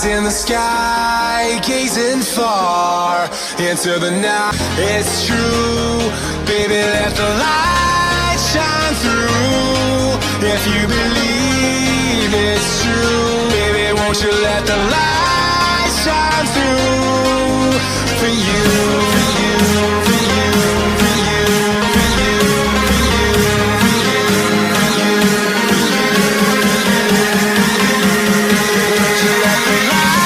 in the sky, gazing far into the night. It's true, baby, let the light shine through. If you believe it's true, baby, won't you let the light shine through for you, for you, for you, for you, for you, for you, for you, for you, for you. Won't you let the light